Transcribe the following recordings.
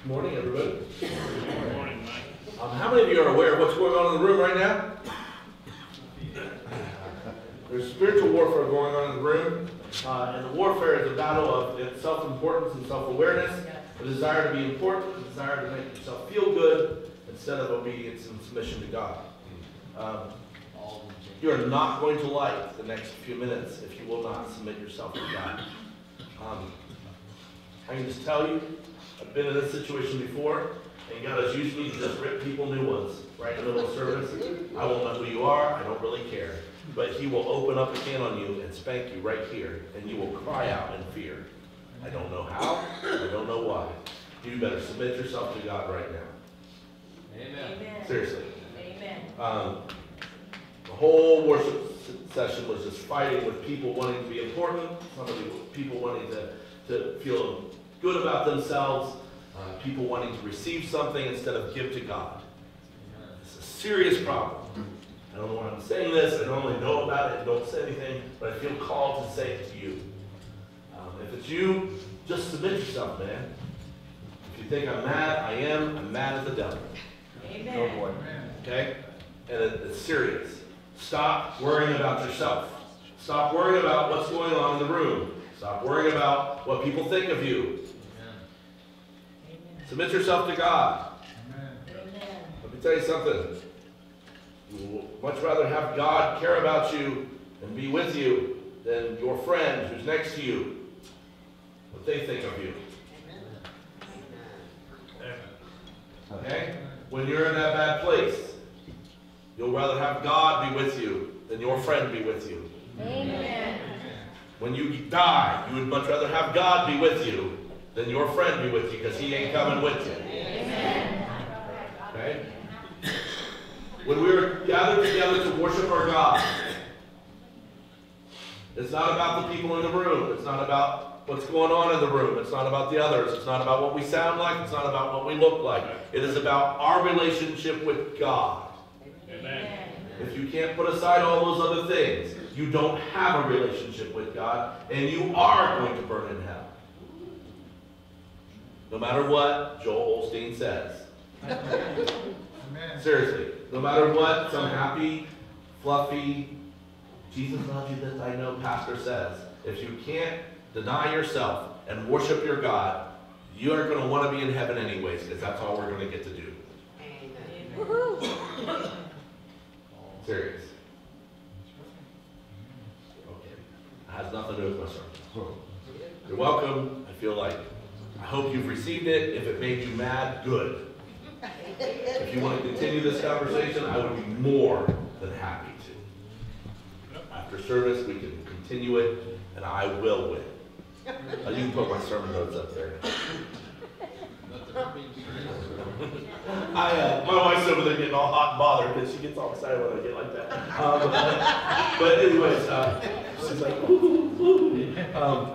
Morning, everybody. Good morning, Mike. How many of you are aware of what's going on in the room right now? There's spiritual warfare going on in the room, and the warfare is a battle of self-importance and self-awareness, a desire to be important, a desire to make yourself feel good, instead of obedience and submission to God. You are not going to like the next few minutes if you will not submit yourself to God. I can just tell you, I've been in this situation before, and God has used me to just rip people new ones right in the middle of service. I won't know who you are, I don't really care. But He will open up a can on you and spank you right here, and you will cry out in fear. I don't know how, I don't know why. You better submit yourself to God right now. Amen. Seriously. Amen. The whole worship session was just fighting with people wanting to be important, people wanting to feel good about themselves, people wanting to receive something instead of give to God. It's a serious problem. I don't know why I'm saying this, I don't really know about it, don't say anything, but I feel called to say it to you. If it's you, just submit yourself, man. If you think I'm mad, I am. I'm mad at the devil. Amen. Oh boy. Okay? And it's serious. Stop worrying about yourself. Stop worrying about what's going on in the room. Stop worrying about what people think of you. Amen. Submit yourself to God. Amen. Let me tell you something. You will much rather have God care about you and be with you than your friend who's next to you. What they think of you. Okay? When you're in that bad place, you'll rather have God be with you than your friend be with you. Amen. When you die, you would much rather have God be with you than your friend be with you, because he ain't coming with you. Amen. Okay? When we are gathered together to worship our God, it's not about the people in the room. It's not about what's going on in the room. It's not about the others. It's not about what we sound like. It's not about what we look like. It is about our relationship with God. Amen. If you can't put aside all those other things, you don't have a relationship with God, and you are going to burn in hell. No matter what Joel Osteen says. Seriously. No matter what some happy, fluffy, Jesus loves you, this I know pastor says. If you can't deny yourself and worship your God, you are going to want to be in heaven anyways, because that's all we're going to get to do. Amen. Serious. Okay. It has nothing to do with my sermon. You're welcome. I hope you've received it. If it made you mad, good. If you want to continue this conversation, I would be more than happy to. After service, we can continue it, and I will win. You can put my sermon notes up there. My wife's over there getting all hot and bothered because she gets all excited when I get like that. But anyways, she's like, ooh.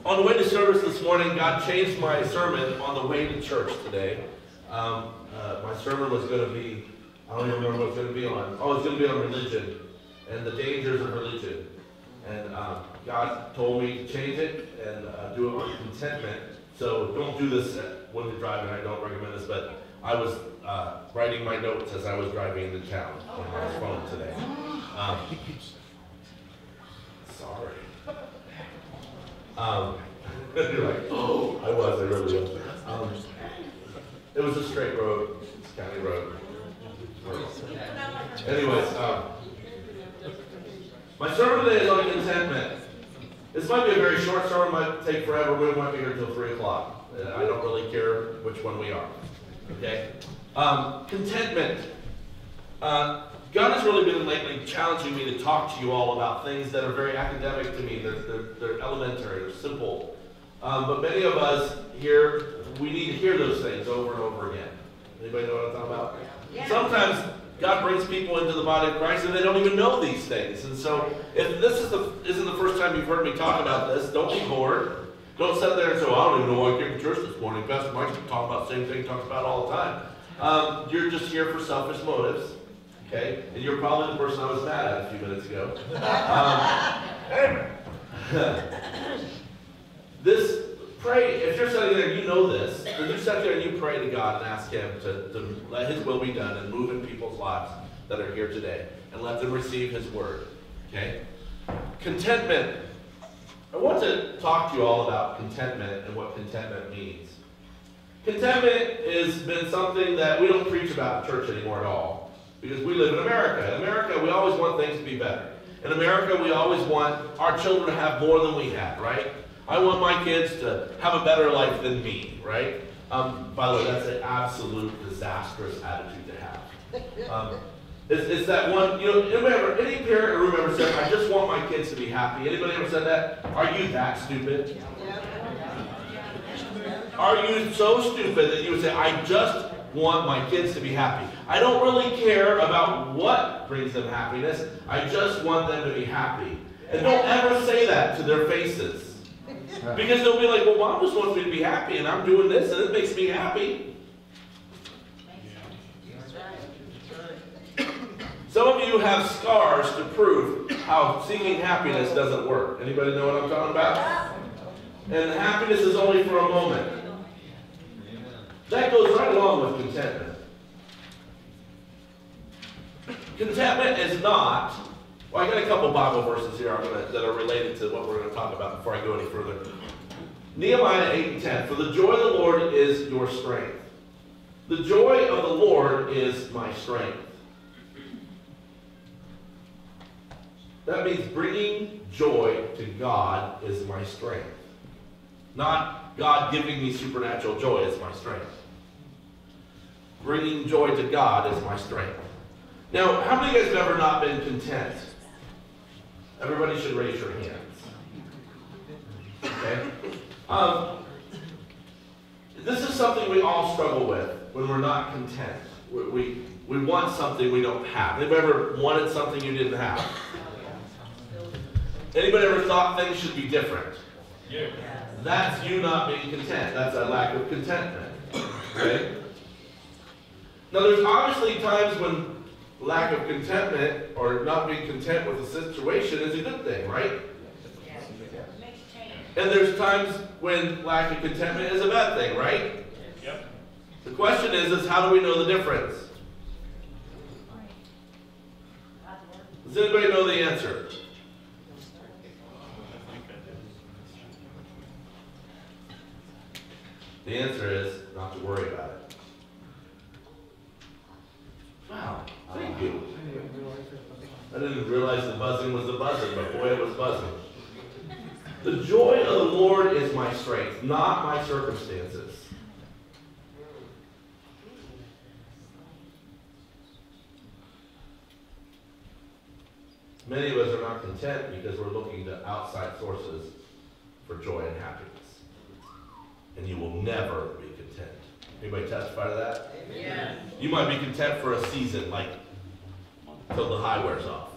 On the way to service this morning, God changed my sermon on the way to church today. My sermon was going to be, I don't even remember what it was going to be on. Oh, it's going to be on religion and the dangers of religion. And God told me to change it and do it on contentment. So don't do this when you're driving. I don't recommend this, but I was writing my notes as I was driving into town on my phone today. Sorry. You're like, oh, I really was. It was a straight road. It's a county road. Anyways, my sermon today is on contentment. This might be a very short sermon, might take forever. We might be here until 3 o'clock. I don't really care which one we are. Okay? Contentment. God has really been lately challenging me to talk to you all about things that are very academic to me. They're elementary, they're simple. But many of us here, we need to hear those things over and over again. Anybody know what I'm talking about? Yeah. Sometimes God brings people into the body of Christ and they don't even know these things. And so if this isn't the first time you've heard me talk about this, don't be bored. Don't sit there and say, well, I don't even know why I came to church this morning. Pastor Mike's talking about the same thing he talks about all the time. You're just here for selfish motives. Okay? And you're probably the person I was mad at a few minutes ago. This pray, if you're sitting there, you know this, then you sit there and you pray to God and ask Him to let His will be done and move in people's lives that are here today, and let them receive His word. Okay? Contentment. I want to talk to you all about contentment and what contentment means. Contentment has been something that we don't preach about in church anymore at all, because we live in America. In America, we always want things to be better. In America, we always want our children to have more than we had, right? I want my kids to have a better life than me, right? By the way, that's an absolute disastrous attitude to have. It's that one, any parent room ever said, I just want my kids to be happy? Anybody ever said that? Are you that stupid? Are you so stupid that you would say, I just want my kids to be happy? I don't really care about what brings them happiness. I just want them to be happy. And don't ever say that to their faces. Because they'll be like, well, Mom just wants me to be happy, and I'm doing this, and it makes me happy. Some of you have scars to prove how seeking happiness doesn't work. Anybody know what I'm talking about? And happiness is only for a moment. That goes right along with contentment. Contentment is not, well, I got a couple Bible verses here that are related to what we're going to talk about before I go any further. Nehemiah 8:10, for the joy of the Lord is your strength. The joy of the Lord is my strength. That means bringing joy to God is my strength. Not God giving me supernatural joy is my strength. Bringing joy to God is my strength. Now, how many of you guys have ever not been content? Everybody should raise your hands. Okay? This is something we all struggle with when we're not content. We want something we don't have. Anybody ever wanted something you didn't have? Anybody ever thought things should be different? Yeah. That's you not being content. That's a lack of contentment. Okay? Now, there's obviously times when lack of contentment or not being content with a situation is a good thing, right? Yes. Makes change. And there's times when lack of contentment is a bad thing, right? Yep. The question is how do we know the difference? Does anybody know the answer? The answer is not to worry about it. Wow, thank you. I didn't realize the buzzing was the buzzing, but boy, it was buzzing. The joy of the Lord is my strength, not my circumstances. Many of us are not content because we're looking to outside sources for joy and happiness. And you will never be content. Anybody testify to that? Yeah. You might be content for a season, like till the high wears off,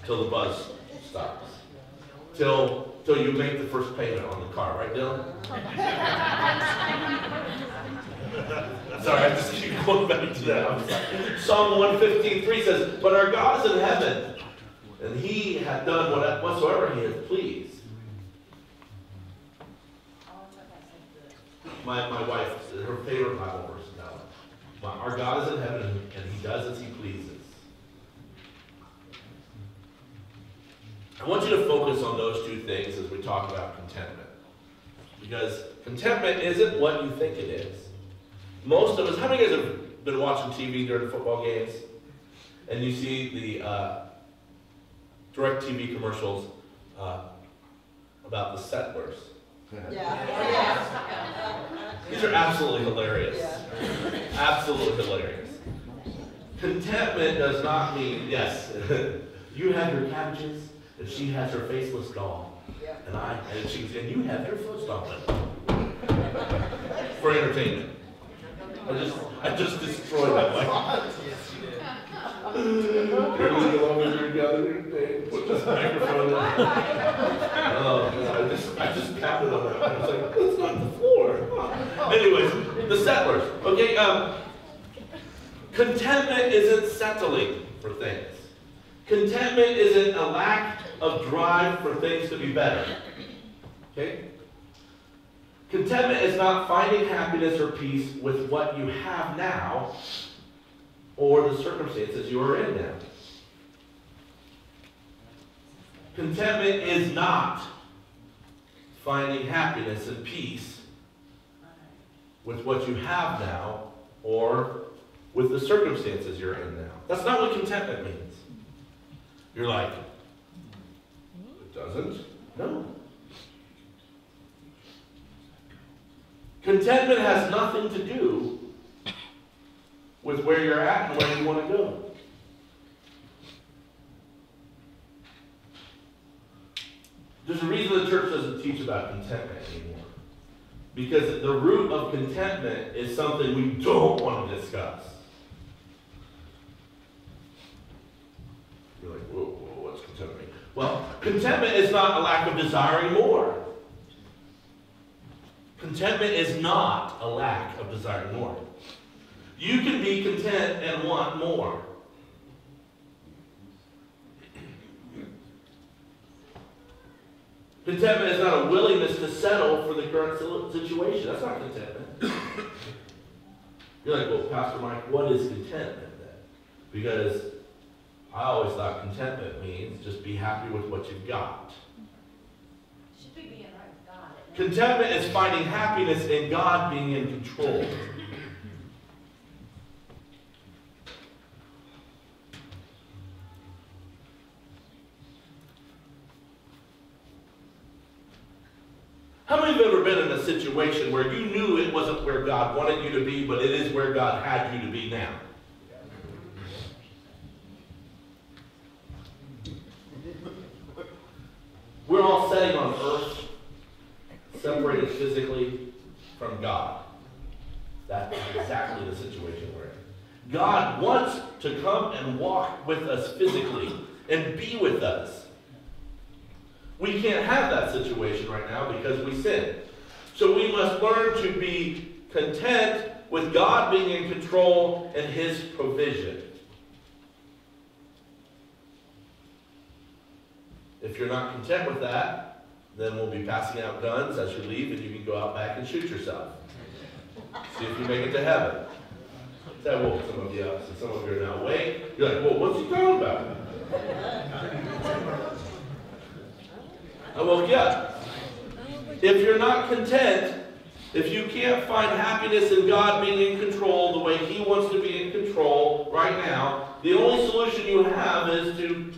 till the buzz stops, till you make the first payment on the car, right, Dylan? Sorry, I just keep going back to that. I'm sorry. Psalm 115:3 says, "But our God is in heaven, and He hath done whatsoever He hath pleased." My wife, her favorite Bible verse is that one. Our God is in heaven, and He does as He pleases. I want you to focus on those two things as we talk about contentment. Because contentment isn't what you think it is. Most of us, how many of you guys have been watching TV during football games? And you see the direct TV commercials about the settlers. These are absolutely hilarious. Absolutely hilarious. Contentment does not mean, yes, you have your cabbages, and she has her faceless doll. And you have your foot stomping. For entertainment. I just destroyed that mic. Here we go over here together today. Put this microphone I just tapped it on that. I was like, that's not the floor. Anyways, the settlers. Okay, contentment isn't settling for things. Contentment isn't a lack of drive for things to be better. Okay? Contentment is not finding happiness or peace with what you have now or the circumstances you are in now. Contentment is not finding happiness and peace with what you have now or with the circumstances you're in now. That's not what contentment means. You're like, it doesn't? No. Contentment has nothing to do with where you're at and where you want to go. There's a reason the church doesn't teach about contentment anymore. Because the root of contentment is something we don't want to discuss. You're like, whoa, what's contentment? Well, contentment is not a lack of desiring more. Contentment is not a lack of desiring more. You can be content and want more. Contentment is not a willingness to settle for the current situation. That's not contentment. You're like, well, Pastor Mike, what is contentment then? Because I always thought contentment means just be happy with what you've got. Should be being right with God. Contentment is finding happiness in God being in control. How many of you have ever been in a situation where you knew it wasn't where God wanted you to be, but it is where God had you to be now? We're all sitting on earth, separated physically from God. That's exactly the situation we're in. God wants to come and walk with us physically and be with us. We can't have that situation right now because we sin. So we must learn to be content with God being in control and His provision. If you're not content with that, then we'll be passing out guns as you leave and you can go out back and shoot yourself. See if you make it to heaven. That woke some of you up. So some of you are now awake. You're like, well, what's he talking about? I woke you up. If you're not content, if you can't find happiness in God being in control the way He wants to be in control right now, the only solution you have is to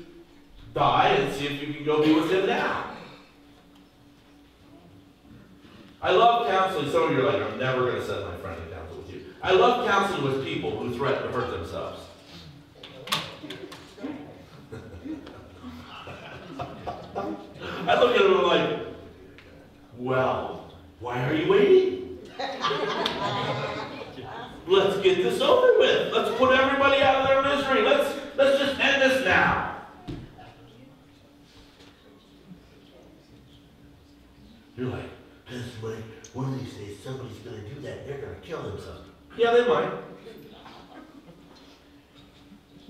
die and see if you can go be with Him now. I love counseling. Some of you are like, I'm never going to set my friend in counsel with you. I love counseling with people who threaten to hurt themselves. I look at them like, well, why are you waiting? Let's get this over with. Let's put everybody out of their misery. Let's just end this now. You're like, Pastor Mike, one of these days somebody's going to do that. They're going to kill themselves. Yeah, they might.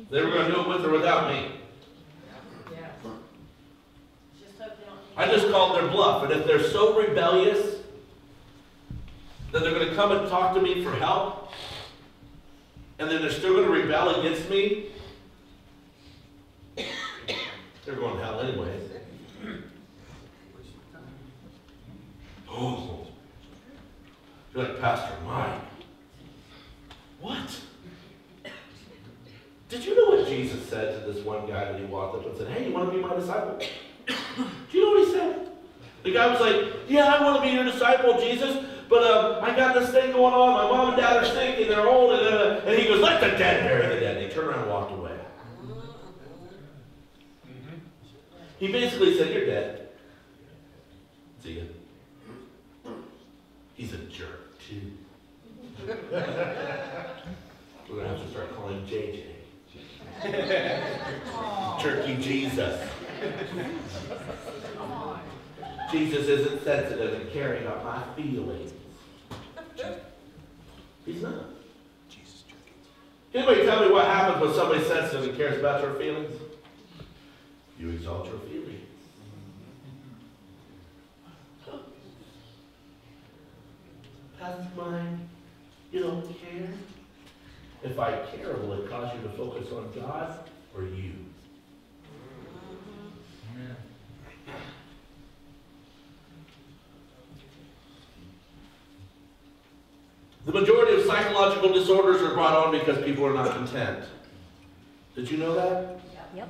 They were going to do it with or without me. I just called their bluff. And if they're so rebellious that they're going to come and talk to me for help, and then they're still going to rebel against me, they're going to hell anyways. Oh. You're like, Pastor Mike. What? Did you know what Jesus said to this one guy that he walked up and said, hey, you want to be my disciple? Do you know what he said? The guy was like, yeah, I want to be your disciple, Jesus, but I got this thing going on. My mom and dad are sick and they're old. And he goes, let the dead bury the dead. And he turned around and walked away. He basically said, you're dead. See ya. He's a jerk, too. We're going to have to start calling him JJ. Jerky Jesus. Jesus isn't sensitive and caring about my feelings. He's not. Can anybody tell me what happens when somebody's sensitive and cares about your feelings? You exalt your feelings. Pastor Mike, you don't care? If I care, will it cause you to focus on God or you? Amen. The majority of psychological disorders are brought on because people are not content. Did you know that? Yep.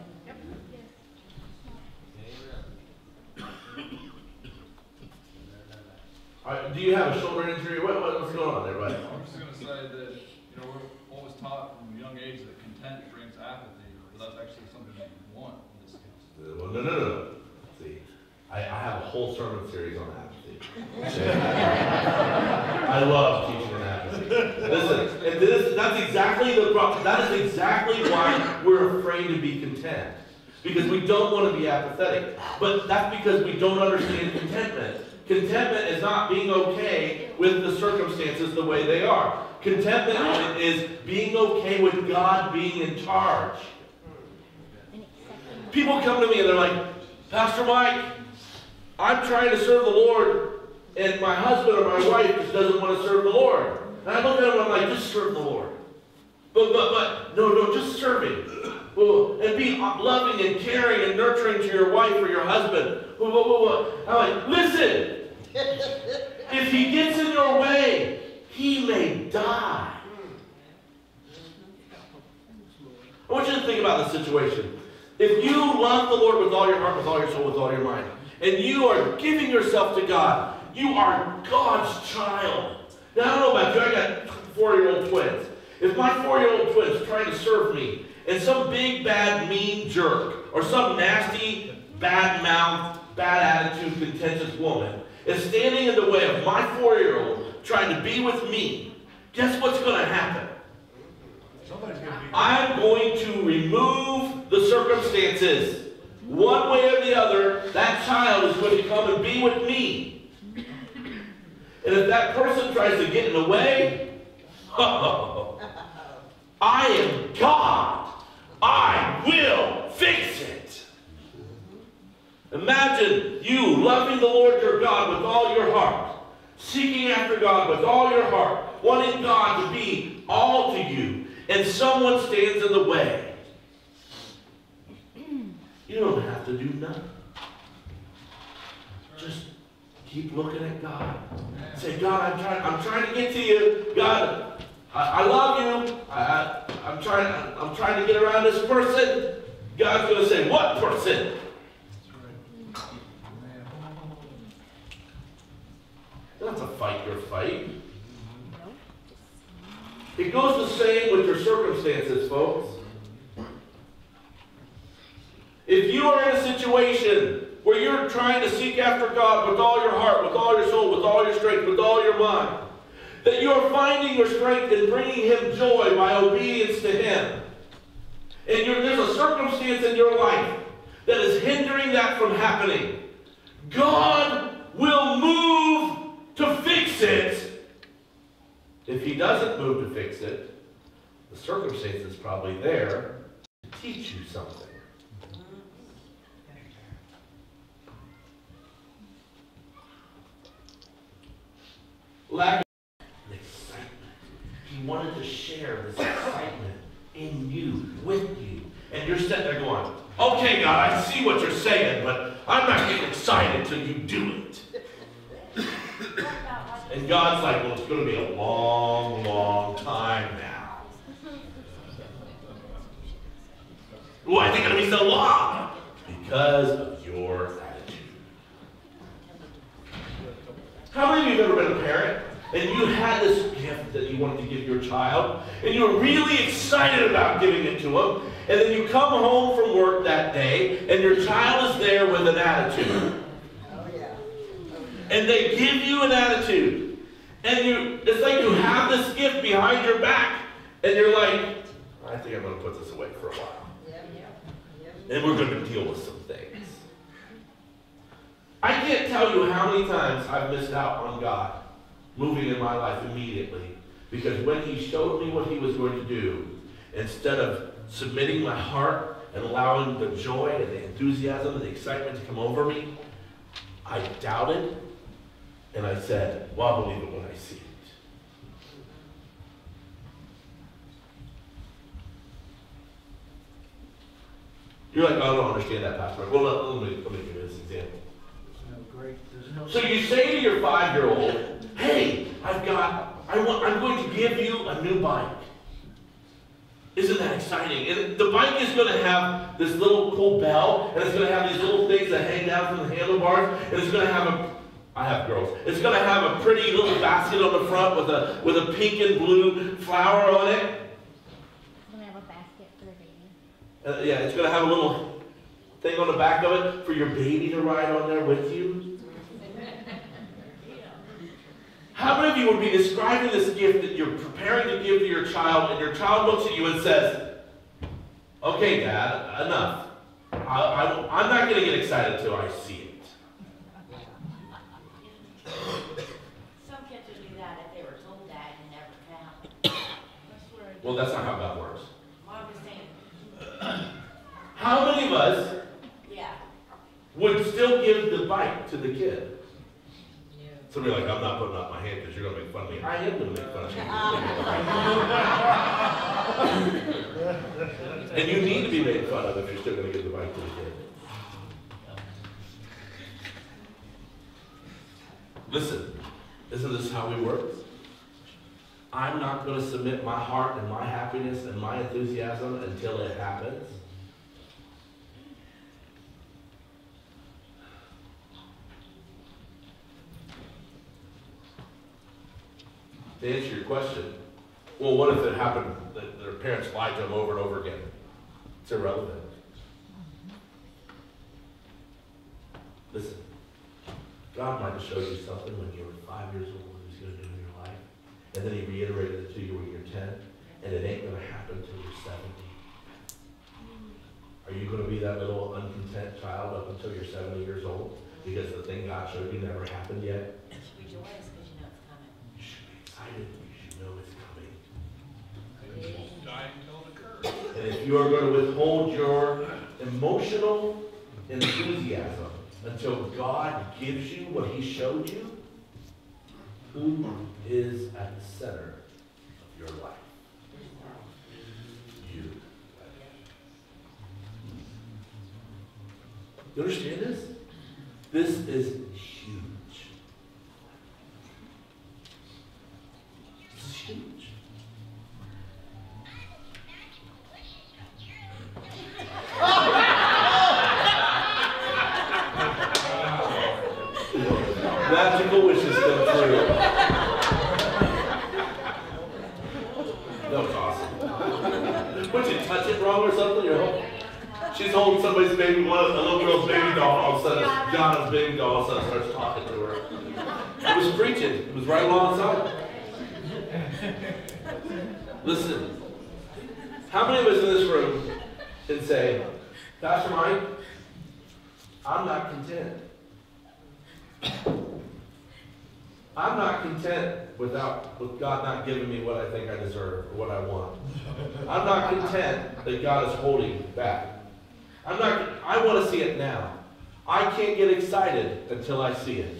Do you have a shoulder injury? What's going on there, buddy? I'm just going to say that, we're always taught from a young age that content brings apathy, but that's actually something that you want in this case. Well, no. See, I have a whole sermon series on apathy. I love teaching on apathy. Listen, and that's exactly the problem. That is exactly why we're afraid to be content. Because we don't want to be apathetic. But that's because we don't understand contentment. Contentment is not being okay with the circumstances the way they are. Contentment is being okay with God being in charge. People come to me and they're like, Pastor Mike, I'm trying to serve the Lord, and my husband or my wife just doesn't want to serve the Lord. And I look at them and I'm like, just serve the Lord. But no, just serve Him. And be loving and caring and nurturing to your wife or your husband. I'm like, listen, if he gets in your way, he may die. I want you to think about the situation. If you love the Lord with all your heart, with all your soul, with all your mind, and you are giving yourself to God, you are God's child. Now, I don't know about you, I got 4-year-old twins. If my 4-year-old twin's trying to serve me, and some big, bad, mean jerk, or some nasty, bad-mouthed, bad attitude, contentious woman is standing in the way of my 4-year-old trying to be with me, guess what's going to happen? I'm going to remove the circumstances. One way or the other, that child is going to come and be with me. And if that person tries to get in the way, I am God. I will fix it. Imagine you loving the Lord your God with all your heart, seeking after God with all your heart, wanting God to be all to you, and someone stands in the way. You don't have to do nothing. Just keep looking at God. Say, God, I'm trying to get to you. God, I love you. I'm trying to get around this person. God's going to say, what person? You don't have to fight your fight. It goes the same with your circumstances, folks. If you are in a situation where you're trying to seek after God with all your heart, with all your soul, with all your strength, with all your mind, that you are finding your strength and bringing Him joy by obedience to Him, and there's a circumstance in your life that is hindering that from happening, God will move to fix it. If He doesn't move to fix it, the circumstance is probably there to teach you something. Lack of excitement. He wanted to share this excitement in you, with you. And you're sitting there going, okay, God, I see what you're saying, but I'm not getting excited till you do it. And God's like, well, it's going to be a long, long time now. Why is it going to be so long? Because of your attitude. How many of you have ever been a parent and you had this gift that you wanted to give your child and you were really excited about giving it to them, and then you come home from work that day and your child is there with an attitude? And they give you an attitude. And it's like you have this gift behind your back. And you're like, I think I'm going to put this away for a while. And we're going to deal with some things. I can't tell you how many times I've missed out on God moving in my life immediately. Because when He showed me what He was going to do, instead of submitting my heart and allowing the joy and the enthusiasm and the excitement to come over me, I doubted. And I said, well, I'll believe it when I see it. You're like, oh, I don't understand that, Pastor. Well, let me give you this example. So you say to your 5-year-old, hey, I'm going to give you a new bike. Isn't that exciting? And the bike is going to have this little cool bell, and it's going to have these little things that hang down from the handlebars, and it's going to have I have girls. It's going to have a pretty little basket on the front with a pink and blue flower on it. It's going to have a basket for the baby. Yeah, it's going to have a little thing on the back of it for your baby to ride on there with you. How many of you would be describing this gift that you're preparing to give to your child, and your child looks at you and says, okay, Dad, enough. I'm not going to get excited until I see it. Some kids would do that if they were told that and never found. Well, that's not how God works. Well, I'm just saying, How many of us yeah. would still give the bike to the kid? Somebody like, I'm not putting up my hand because you're going to make fun of me. I am going to make fun of you. And you need to be made fun of if you're still going to give the bike to the kid. Listen, isn't this how we work? I'm not going to submit my heart and my happiness and my enthusiasm until it happens. To answer your question, well, what if it happened that their parents lied to them over and over again? It's irrelevant. Listen, God might have showed you something when you were 5 years old what He was going to do in your life, and then He reiterated it to you when you're 10, and it ain't going to happen until you're 70. Are you going to be that little uncontent child up until you're 70 years old because the thing God showed you never happened yet? You should rejoice because you know it's coming. You should be excited. You should know it's coming. Die until it occurs. And if you are going to withhold your emotional enthusiasm until God gives you what He showed you, who is at the center of your life? You. You understand this? This is huge. This is huge. Magical wishes come true. That was awesome. Would you touch it wrong or something? She's holding somebody's baby, a little girl's baby doll. All of a sudden, Donna's baby doll all of a sudden starts talking to her. It was preaching. It was right alongside. Listen, how many of us in this room can say, Pastor Mike, I'm not content. I'm not content with God not giving me what I think I deserve or what I want. I'm not content that God is holding back. I want to see it now. I can't get excited until I see it.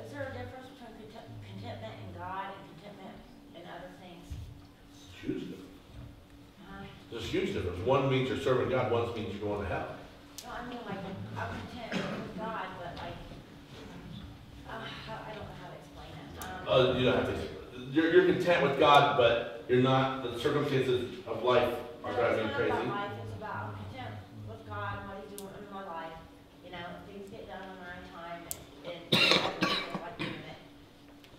Is there a difference between contentment in God and contentment in other things? Huge difference. There's a huge difference. One means you're serving God, one means you're going to hell. No, I mean, like, I'm content with God, but like, I don't know how to explain it. You don't have to. You're content with God, but you're not. The circumstances of life are driving you crazy. It's not about life. It's about I'm content with God and what He's doing in my life. You know, things get done on my own time, and I feel like doing it.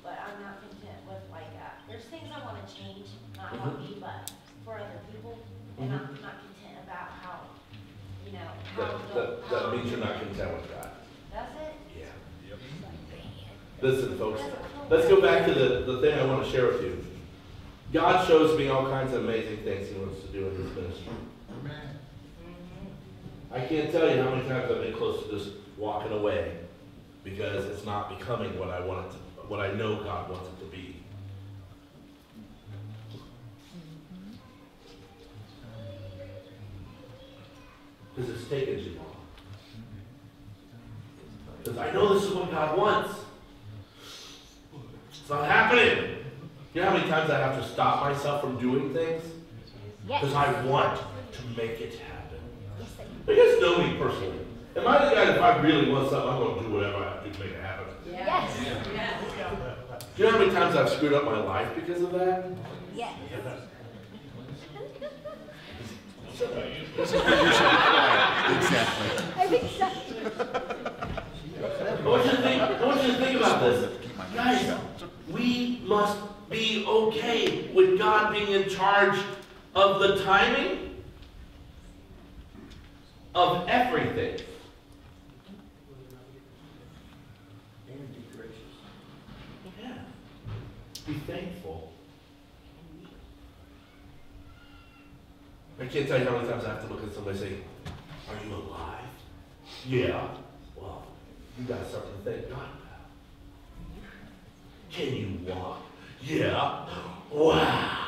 But I'm not content with like there's things I want to change, not about me, but for other people. And I'm not content about how, you know, That means you're not content with God. That's it. Yeah. Listen, folks, let's go back to the thing I want to share with you. God shows me all kinds of amazing things He wants to do in His ministry. I can't tell you how many times I've been close to just walking away because it's not becoming what I know God wants it to be. Because it's taken too long. Because I know this is what God wants. It's not happening. You know how many times I have to stop myself from doing things? Yes. Because I want to make it happen. Yes, sir. You guys know me personally. Am I the guy that if I really want something, I'm going to do whatever I have to do to make it happen? Yes. Do you know how many times I've screwed up my life because of that? Yes. Exactly. I think so. I want you to think about this. Guys, we must be okay with God being in charge of the timing of everything. And be gracious. Yeah. Be thankful. I can't tell you how many times I have to look at somebody and say, "Are you alive?" Yeah. Well, you got something to thank God about. Can you walk? Yeah. Wow.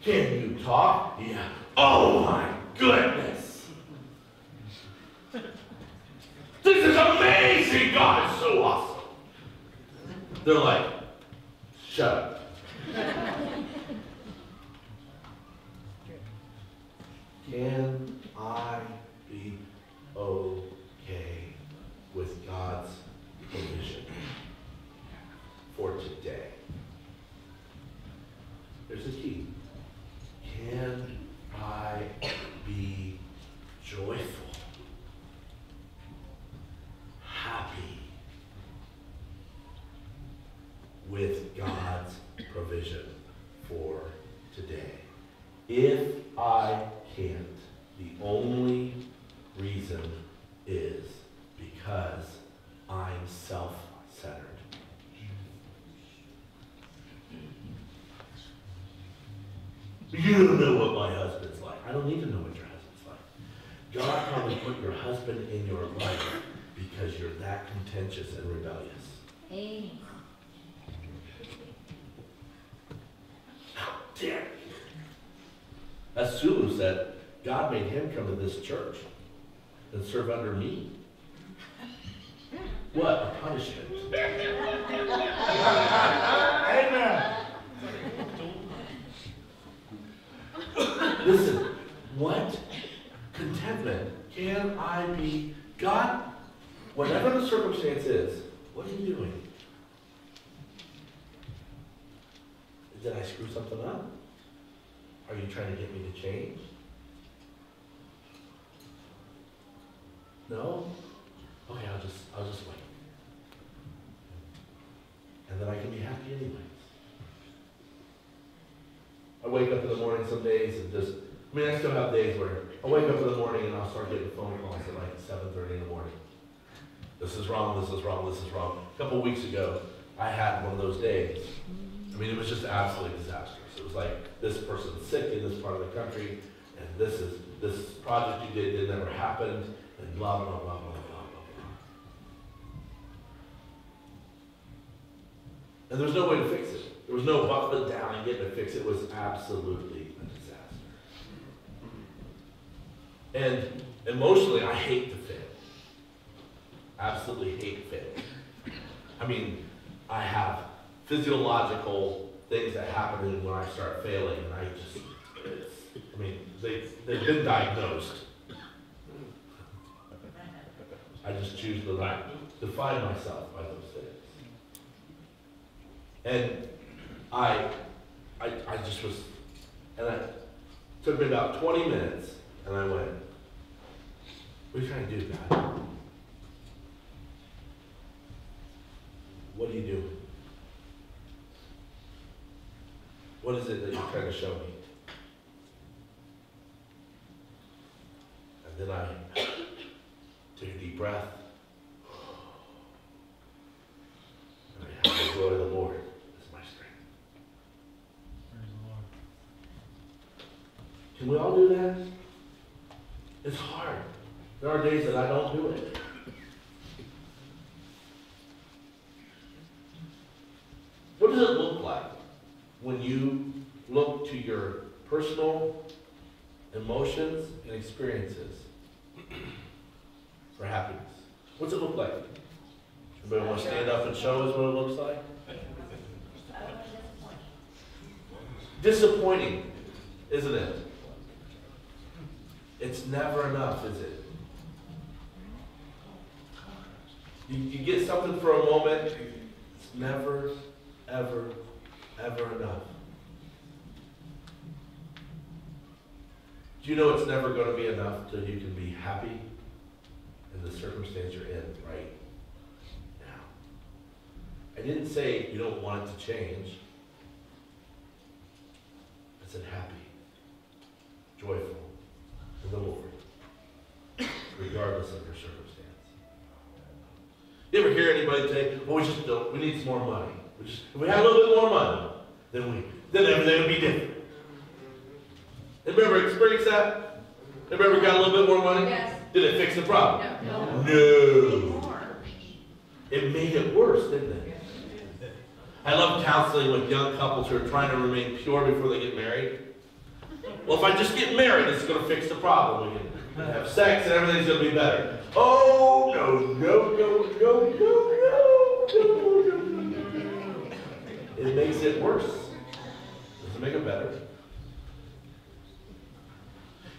Can you talk? Yeah. Oh my goodness. This is amazing. God is so awesome. They're like, shut up. Can I be okay with God's provision for today? There's a key. Can I be joyful, happy with God's provision for today? If I can't, the only reason is because I'm self-centered. You don't know what my husband's like. I don't need to know what your husband's like. God probably put your husband in your life because you're that contentious and rebellious. Amen. How dare you? As Sulu said, God made him come to this church and serve under me. What a punishment. Amen. Listen, what contentment can I be? God, whatever the circumstance is, what are you doing? Did I screw something up? Are you trying to get me to change? No? Okay, I'll just wait. And then I can be happy anyways. I wake up in the morning some days and I still have days where I wake up in the morning and I'll start getting phone calls at like 7:30 in the morning. This is wrong, this is wrong, this is wrong. A couple weeks ago, I had one of those days. I mean, it was just absolutely disastrous. It was like, this person's sick in this part of the country, and this project you did never happened, and blah, blah, blah, blah, blah, blah, blah. And there was no way to fix it. There was no buckling down and getting it fixed. It was absolutely a disaster. And emotionally, I hate to fail. Absolutely hate failing. I mean, I have physiological things that happen when I start failing, and they've been diagnosed. I just choose to define myself by those things. And I just was, and it took me about 20 minutes, and I went, what are you trying to do, God? What are you doing? What is it that you're trying to show me? And then I took a deep breath. And I have the joy of the Lord as my strength. Can we all do that? It's hard. There are days that I don't do it. What does it look like when you look to your personal emotions and experiences for happiness? What's it look like? Anybody want to stand up and show us what it looks like? Disappointing. isn't it? It's never enough, is it? You get something for a moment, it's never, ever, ever enough. Do you know it's never going to be enough till you can be happy in the circumstance you're in right now? I didn't say you don't want it to change. I said happy, joyful in the Lord, regardless of your circumstance. You ever hear anybody say, well, we need some more money. If we had a little bit more money, then everything would be different. Anybody ever experienced that? Anybody ever got a little bit more money? Yes. Did it fix the problem? No. No. It made it worse, didn't it? I love counseling with young couples who are trying to remain pure before they get married. Well, if I just get married, it's going to fix the problem. We can have sex and everything's going to be better. Oh, no. It makes it worse. Doesn't make it better.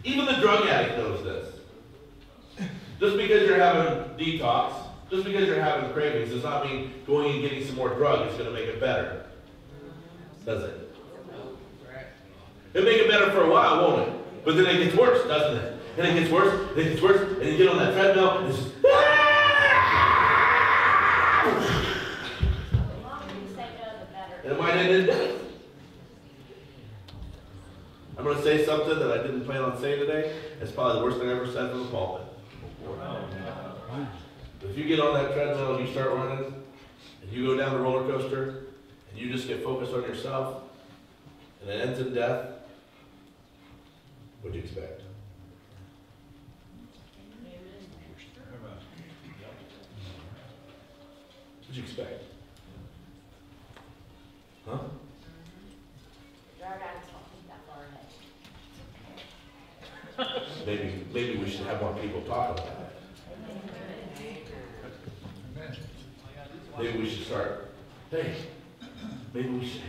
Even the drug addict knows this. Just because you're having detox, just because you're having cravings, does not mean going and getting some more drug is going to make it better. Does it? It'll make it better for a while, won't it? But then it gets worse, doesn't it? And it gets worse, and it gets worse, and you get on that treadmill, and it's just, The longer you say no, the better. and it might end in death. I'm going to say something that I didn't plan on saying today. It's probably the worst thing I ever said from the pulpit. If you get on that treadmill and you start running, and you go down the roller coaster, and you just get focused on yourself, and it ends in death, what'd you expect? What'd you expect? Huh? Drug addicts don't think that far ahead. Maybe we should have more people talk about it. Maybe we should start, hey, maybe we should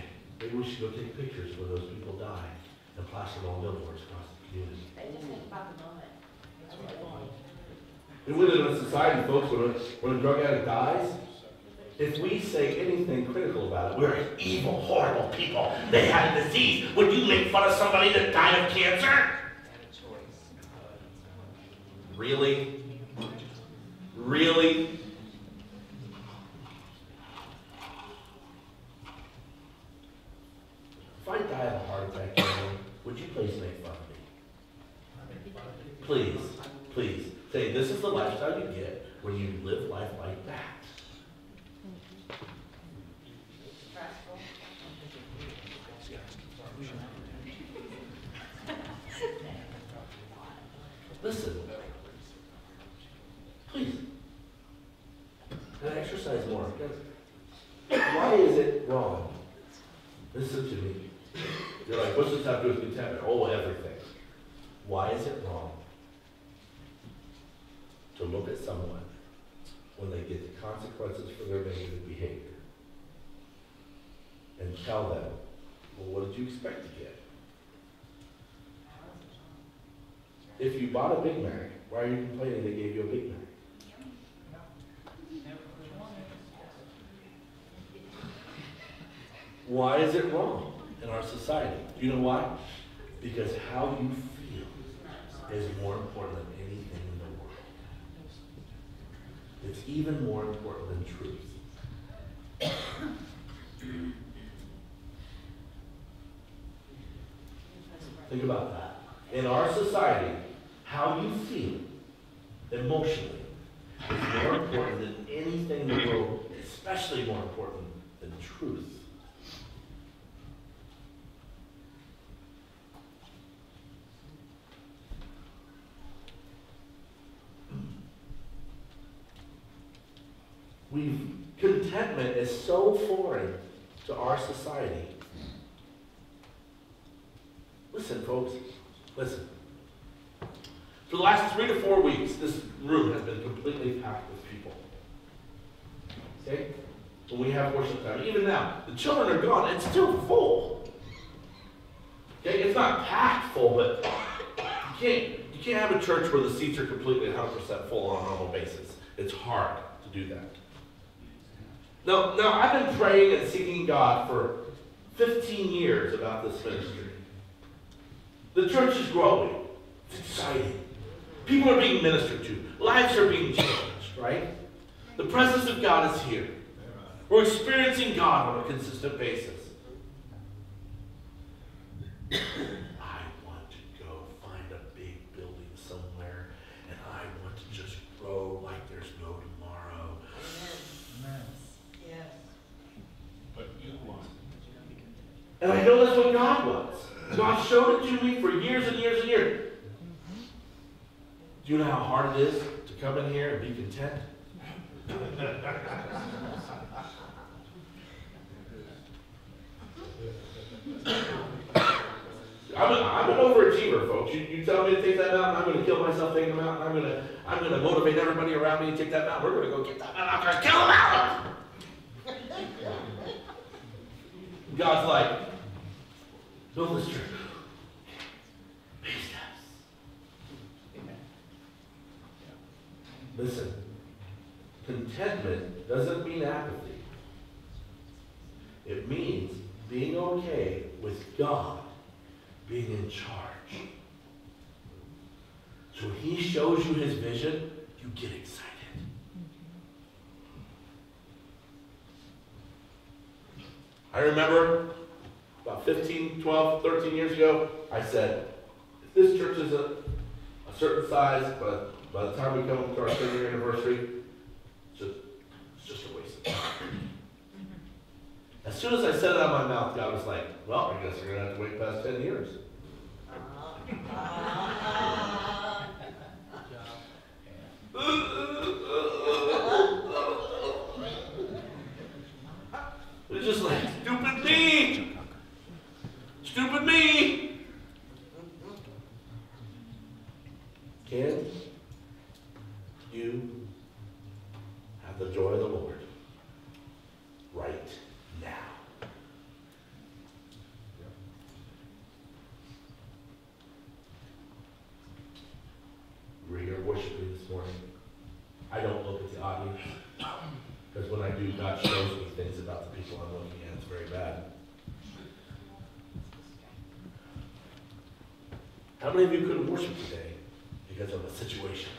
go take pictures where those people die and plaster them on billboards across the community. They just think about the moment. That's what they want. And we live in a society, folks, when a drug addict dies, if we say anything critical about it, we're evil, horrible people. They had a disease. Would you make fun of somebody that died of cancer? Really? Really? If I die of a heart attack, would you please make fun of me? Please, please. Say, this is the lifestyle you get when you live life like that. Stressful. Listen. Please. And exercise more. Why is it wrong? Listen to me. You're like, what's this have to do with contentment? Oh, everything. Why is it wrong to look at someone when they get the consequences for their negative behavior and tell them, well, what did you expect to get? If you bought a Big Mac, why are you complaining they gave you a Big Mac? Why is it wrong in our society? Do you know why? Because how you feel is more important than anything in the world. It's even more important than truth. Think about that. In our society, how you feel emotionally is more important than anything in the world, especially more important than truth. Contentment is so foreign to our society. Listen, folks, listen. For the last 3 to 4 weeks, this room has been completely packed with people. Okay? When we have worship time, even now, the children are gone, it's still full. Okay, it's not packed full, but you can't have a church where the seats are completely 100% full on a normal basis. It's hard to do that. Now I've been praying and seeking God for 15 years about this ministry. The church is growing. It's exciting. People are being ministered to. Lives are being changed, right? The presence of God is here. We're experiencing God on a consistent basis. I want to go find a big building somewhere, and I want to just grow like there's no tomorrow. Amen. Yes. But you want. And I know that's what God wants. God showed it to me for years and years and years. Do you know how hard it is to come in here and be content? I'm an overachiever, folks. You tell me to take that mountain, I'm going to kill myself taking the mountain. I'm going to motivate everybody around me to take that mountain. We're going to go get that mountain. I'm going to kill the mountain. God's like, build this church. Baby steps. Listen, contentment doesn't mean apathy. It means being okay with God being in charge. So when He shows you His vision, you get excited. I remember about 15, 12, 13 years ago, I said, if this church is a certain size, but by the time we come to our 10-year anniversary, it's just a waste of time. As soon as I said it out of my mouth, God was like, well, I guess we're going to have to wait past 10 years. It's just like, stupid me! Stupid me! Can you have the joy of the Lord right now? We were here worshiping this morning. I don't look at the audience, because when I do, God shows me things about the people I'm looking at. It's very bad. How many of you couldn't worship today because of a situation?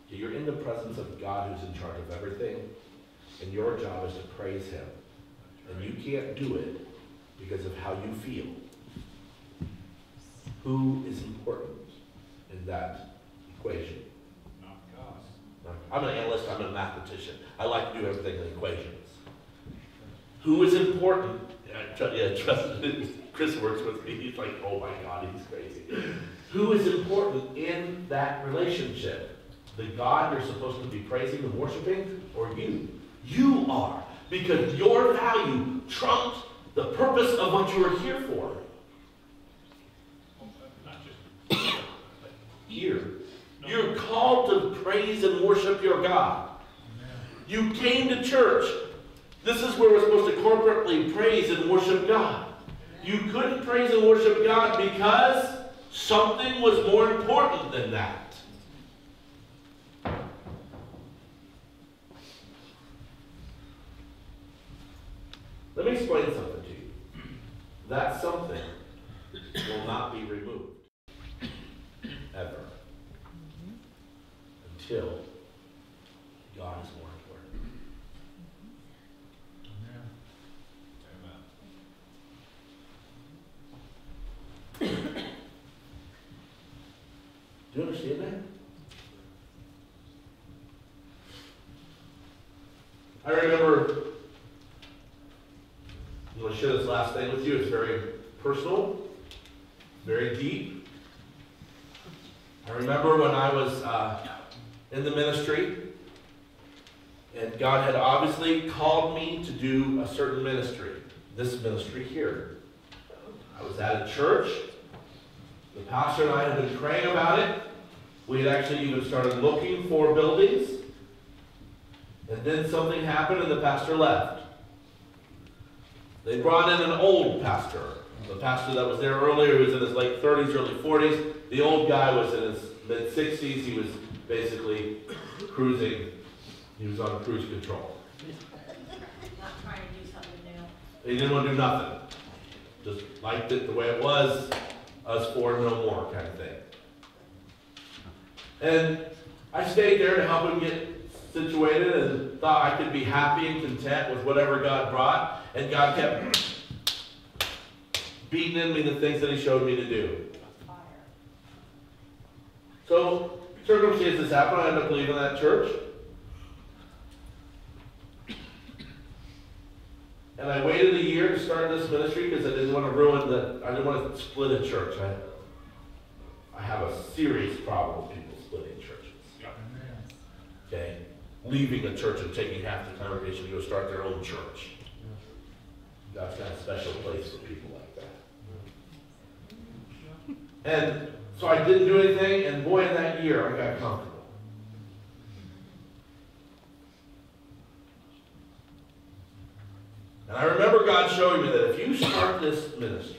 You're in the presence of God who's in charge of everything, and your job is to praise Him. And you can't do it because of how you feel. Who is important in that equation? Not God. I'm an analyst, I'm a mathematician. I like to do everything in equations. Who is important? Chris works with me. He's like, oh my God, he's crazy. Who is important in that relationship? The God you're supposed to be praising and worshiping, or you? You are, because your value trumps the purpose of what you are here for. Not just Here. You're called to praise and worship your God. You came to church. This is where we're supposed to corporately praise and worship God. You couldn't praise and worship God because something was more important than that. Let me explain something to you. That something will not be removed. Ever. Until God is more important. Amen. Do you understand that? I remember, I'm going to share this last thing with you. It's very personal, very deep. I remember when I was in the ministry, and God had obviously called me to do a certain ministry, this ministry here. I was at a church. The pastor and I had been praying about it. We had actually even started looking for buildings. And then something happened and the pastor left. They brought in an old pastor. The pastor that was there earlier was in his late 30s, early 40s. The old guy was in his mid-60s. He was basically cruising. He was on cruise control. Not trying to do something new. He didn't want to do nothing. Just liked it the way it was. Us four, no more kind of thing. And I stayed there to help him get situated and thought I could be happy and content with whatever God brought. And God kept beating in me the things that He showed me to do. Fire. So circumstances happen. I ended up leaving that church. And I waited a year to start this ministry because I didn't want to I didn't want to split a church. I have a serious problem with people splitting churches. Okay? Leaving a church and taking half the congregation to go start their own church. God's got a special place for people like that. And so I didn't do anything, and boy, in that year, I got comfortable. And I remember God showing me that if you start this ministry,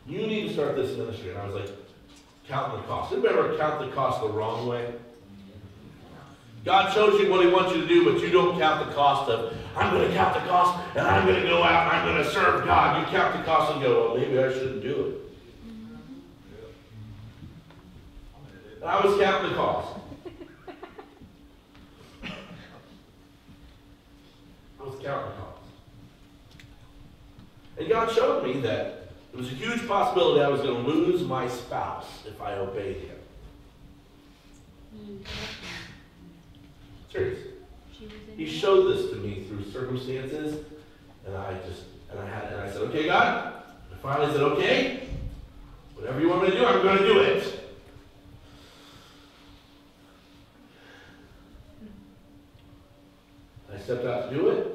you need to start this ministry. And I was like, counting the cost. Anybody ever count the cost the wrong way? God shows you what He wants you to do, but you don't count the cost of, I'm going to count the cost, and I'm going to go out, and I'm going to serve God. You count the cost and go, well, maybe I shouldn't do it. And I was counting the cost. I was counting the cost. And God showed me that there was a huge possibility I was going to lose my spouse if I obeyed Him. Seriously. He showed this to me through circumstances, and I said, okay, God. I finally said, okay, whatever you want me to do, I'm going to do it. I stepped out to do it,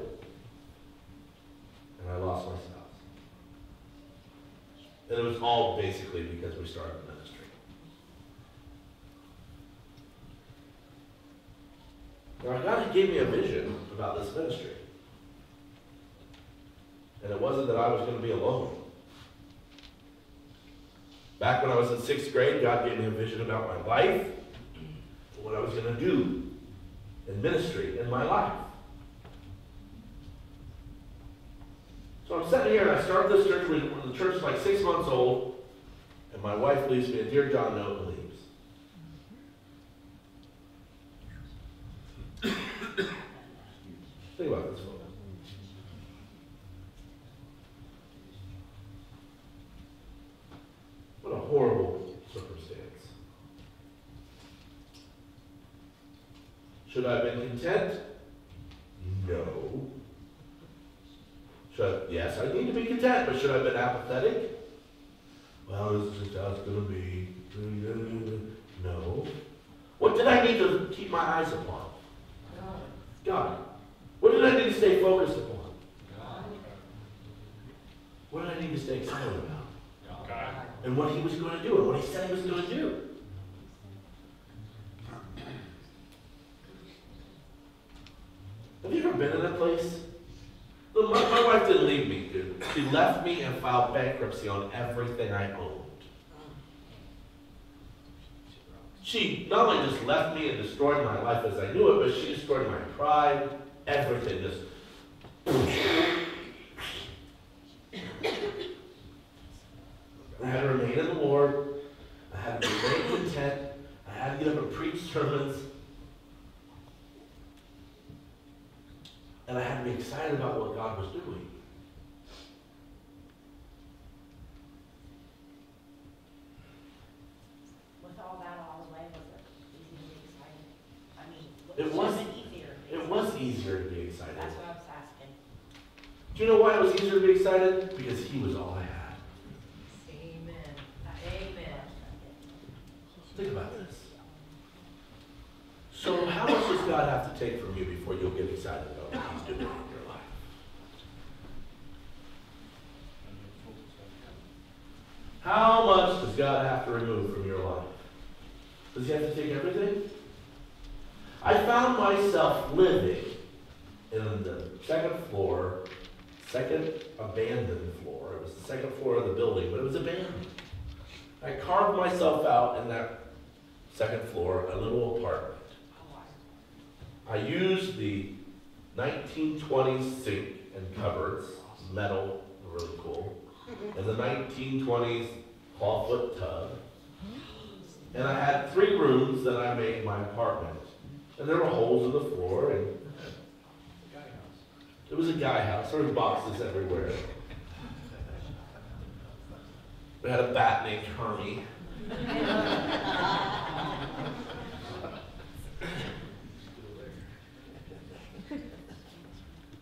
and I lost my spouse. And it was all basically because we started the ministry. Now, God gave me a vision about this ministry. And it wasn't that I was going to be alone. Back when I was in 6th grade, God gave me a vision about my life, and what I was going to do in ministry in my life. So I'm sitting here and I start this church when the church is like 6 months old, and my wife leaves me a Dear John note and leaves. Think about this for a minute. What a horrible circumstance. Should I have been content? No. Yes, I need to be content, but should I have been apathetic? Well, this is just how it's going to be. No. What did I need to keep my eyes upon? God. What did I need to stay focused upon? What did I need to stay excited about? God. And what He was going to do, and what He said He was going to do. Have you ever been in a place? Look, my wife didn't leave me, dude. She left me and filed bankruptcy on everything I owned. She not only just left me and destroyed my life as I knew it, but she destroyed my pride, everything. Just I had to remain in the Lord. I had to remain content. I had to get up and preach sermons. And I had to be excited about what God was doing. With all that all the way, was it easy to be excited? I mean, It should was- have been easier. It was easier to be excited. That's what I was asking. Do you know why it was easier to be excited? Because He was all I had. Amen. Amen. Think about this. So how much does God have to take from you before you'll get excited about what He's doing in your life? How much does God have to remove from your life? Does He have to take everything? I found myself living in the second abandoned floor. It was the second floor of the building, but it was abandoned. I carved myself out in that second floor, a little apartment. I used the 1920s sink and cupboards, metal, really cool, and the 1920s clawfoot tub. And I had 3 rooms that I made in my apartment. And there were holes in the floor, and it was a guy house. There were boxes everywhere. We had a bat named Hermie.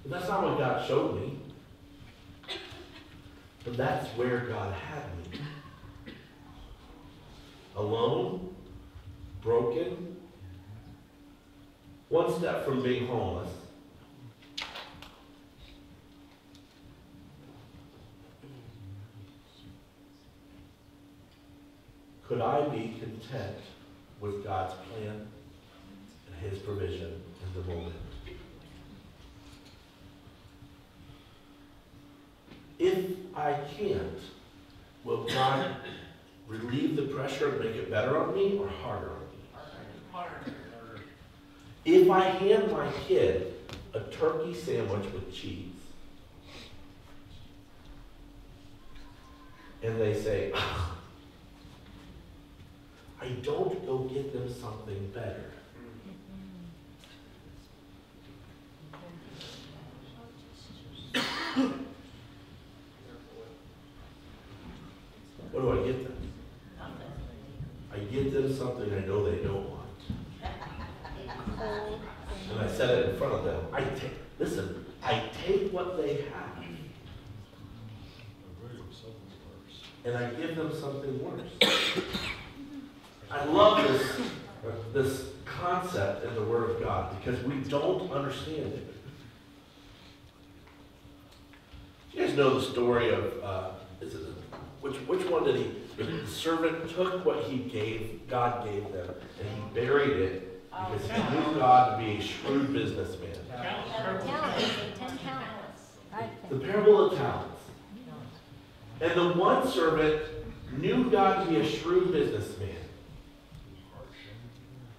But that's not what God showed me. But that's where God had me. Alone, broken, one step from being homeless. Could I be content with God's plan and His provision in the moment? If I can't, will God relieve the pressure and make it better on me or harder on me? Harder. If I hand my kid a turkey sandwich with cheese, and they say, I don't go get them something better. What do I get them? I get them something I know they don't want. And I set it in front of them. I take what they have. And I give them something worse. I love this concept in the Word of God because we don't understand it. You guys know the story of, which one did he, the servant took what God gave them, and he buried it because he knew God to be a shrewd businessman. 10 talents. The parable of talents. And the one servant knew God to be a shrewd businessman.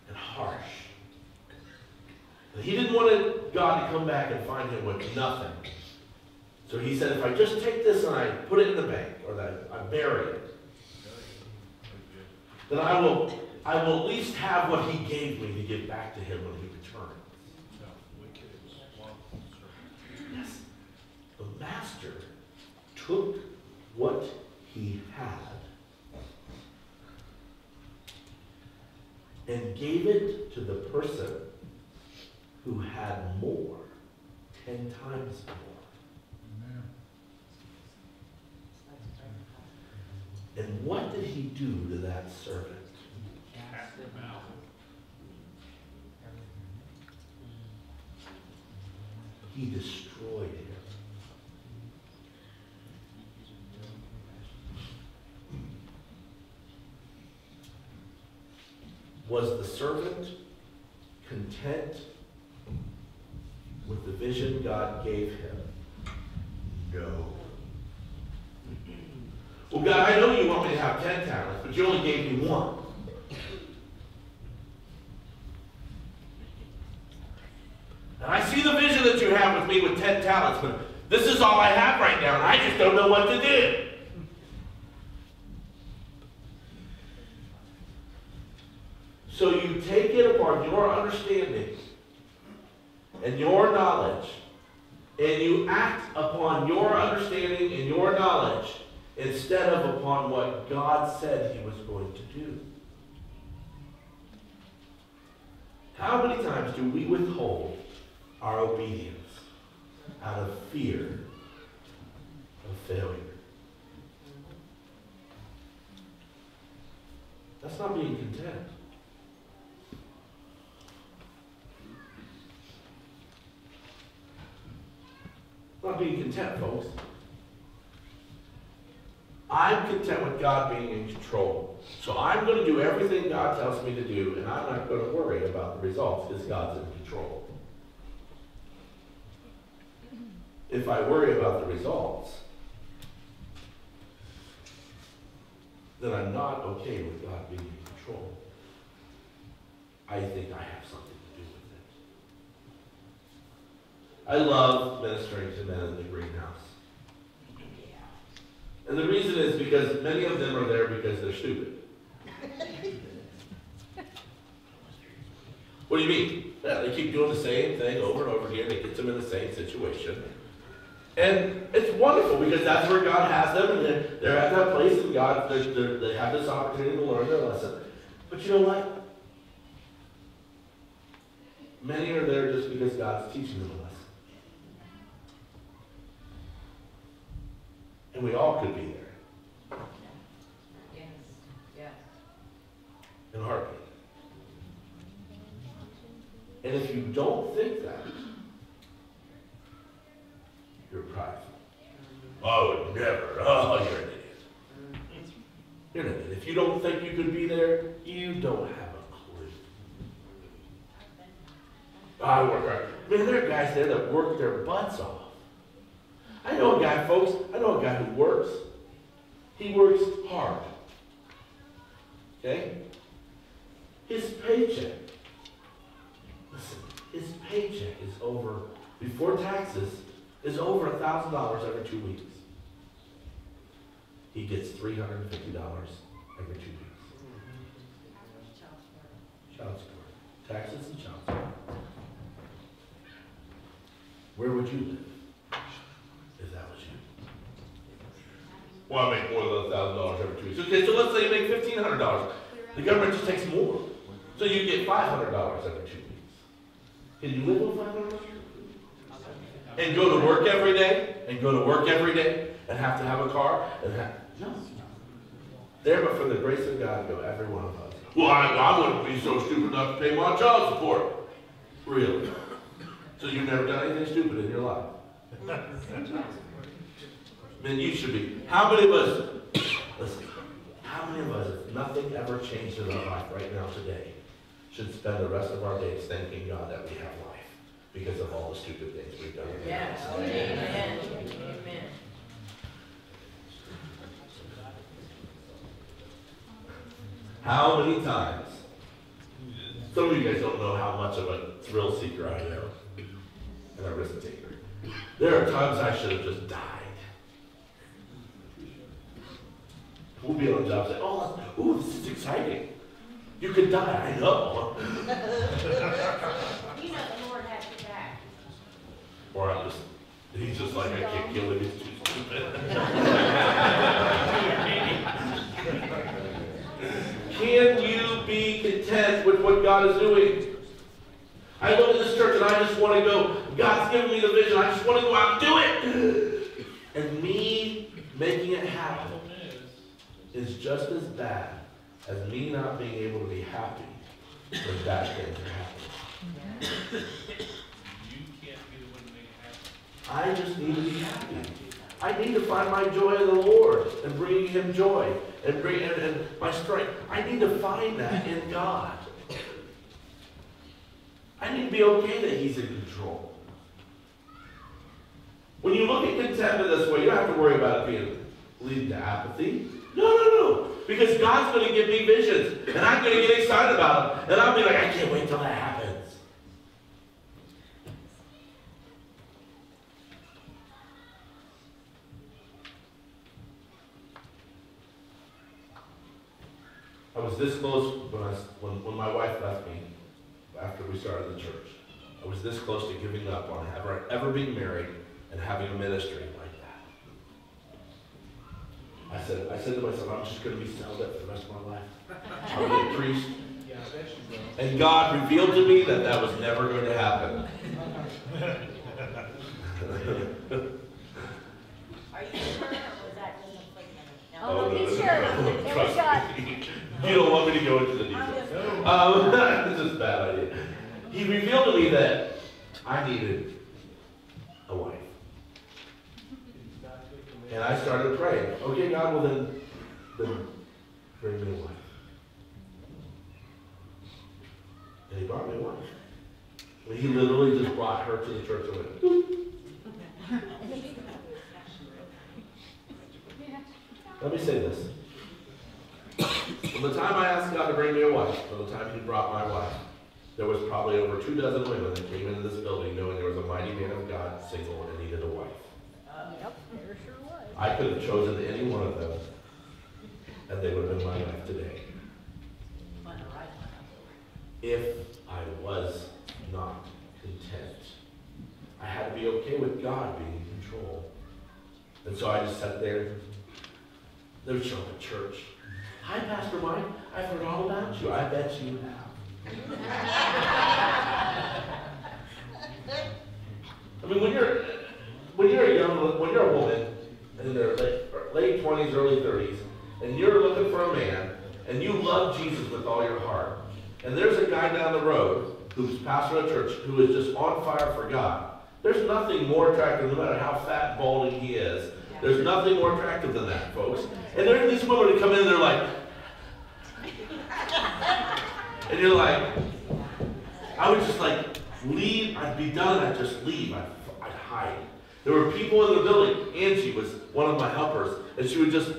And harsh. And he didn't want God to come back and find him with nothing. So he said, if I just take this and I put it in the bank, or that I bury it, then I will at least have what he gave me to give back to him when he returns. Yes. The master took what he had and gave it to the person who had more, 10 times more. And what did he do to that servant? Cast him out. He destroyed him. Was the servant content with the vision God gave him? No. Well, God, I know you want me to have 10 talents, but you only gave me 1. And I see the vision that you have with me with 10 talents, but this is all I have right now, and I just don't know what to do. So you take it upon your understanding and your knowledge, and you act upon your understanding and your knowledge instead of upon what God said he was going to do. How many times do we withhold our obedience out of fear of failure? That's not being content. Not being content, folks. I'm content with God being in control. So I'm going to do everything God tells me to do, and I'm not going to worry about the results because God's in control. If I worry about the results, then I'm not okay with God being in control. I think I have something to do with it. I love ministering to men in the greenhouse. And the reason is because many of them are there because they're stupid. What do you mean? Yeah, they keep doing the same thing over and over again. It gets them in the same situation. And it's wonderful because that's where God has them, and they're at that place, and God, they have this opportunity to learn their lesson. But you know what? Many are there just because God's teaching them a lesson. And we all could be there. Yes, yes. In a heartbeat. And if you don't think that, you're prideful. Oh, never. Oh, you're an idiot. You're an idiot. If you don't think you could be there, you don't have a clue. I work hard. Man, there are guys there that work their butts off. I know a guy, folks, who works. He works hard. Okay? His paycheck, listen, his paycheck is over, before taxes, is over $1,000 every 2 weeks. He gets $350 every 2 weeks. Child support. Taxes and child support. Where would you live if that was you? Well, I make more than $1,000 every 2 weeks. Okay, so let's say you make $1,500. The government just takes more. So you get $500 every 2 weeks. Can you live on $500? And go to work every day? And go to work every day? And have to have a car? No. There, but for the grace of God, go every one of us. Well, I wouldn't be so stupid enough to pay my child support. Really? So you've never done anything stupid in your life? Man, you should be. How many of us, listen, how many of us, if nothing ever changed in our life right now today, should spend the rest of our days thanking God that we have life because of all the stupid things we've done? Yes, amen, amen. How many times? Some of you guys don't know how much of a thrill seeker I am and a risk taker. There are times I should have just died. We'll be on jobs and say, oh, ooh, this is exciting. You could die, I know. You know the Lord has your back. Or he's just like, I can't kill him, he's too stupid. Can you be content with what God is doing? I look at this church and I just want to go, God's given me the vision, I just want to go out and do it. And me making it happen is just as bad as me not being able to be happy when bad things are happening. You can't be the one to make it happen. I just need to be happy. I need to find my joy in the Lord and bring Him joy and and my strength. I need to find that in God. I need to be okay that He's in control. When you look at contentment this way, you don't have to worry about it leading to apathy. No. Because God's going to give me visions, and I'm going to get excited about them, and I'll be like, I can't wait till that happens. I was this close when my wife left me after we started the church. I was this close to giving up on ever being married and having a ministry like that. I said to myself, I'm just going to be celibate for the rest of my life. I'll be a priest. And God revealed to me that that was never going to happen. Are you sure, or was that just a quick minute? Oh, no, he's sure. It was Trust shot. me. You don't want me to go into the details. This is a bad idea. He revealed to me that I needed a wife. And I started praying. Okay, God, well then bring me a wife. And he brought me a wife. And he literally just brought her to the church and went, boop. Let me say this. From the time I asked God to bring me a wife, from the time he brought my wife, there was probably over 24 women that came into this building knowing there was a mighty man of God, single, and needed a wife. Yep, there sure was. I could have chosen any one of them, and they would have been my wife today. If I was not content, I had to be okay with God being in control. And so I just sat there. They would show up at church. Hi, Pastor Mike. I've heard all about you. I bet you have. I mean, when you're a woman in their late 20s, early 30s, and you're looking for a man, and you love Jesus with all your heart, and there's a guy down the road who's pastor of a church who is just on fire for God. There's nothing more attractive, no matter how fat and balding he is. There's nothing more attractive than that, folks. And there are these women who come in and they're like, and you're like, I would just like leave. I'd be done. I'd just leave. I'd hide. There were people in the building. Angie was one of my helpers, and she would just,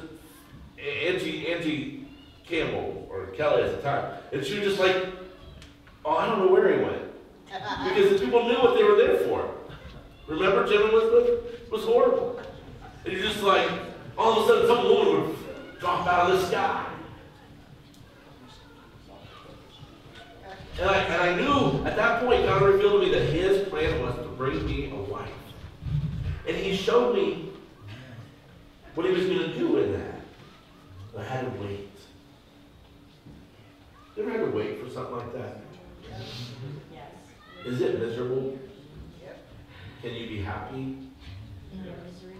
Angie Campbell, or Kelly at the time, and she would just like, oh, I don't know where he went. Because the people knew what they were there for. Remember Jim and Elizabeth? It was horrible. And you're just like, all of a sudden some woman would drop out of the sky. And I knew at that point, God revealed to me that his plan was to bring me a wife. And he showed me what he was going to do in that. I had to wait. You ever had to wait for something like that? Yes. Is it miserable? Yep. Can you be happy? In your misery.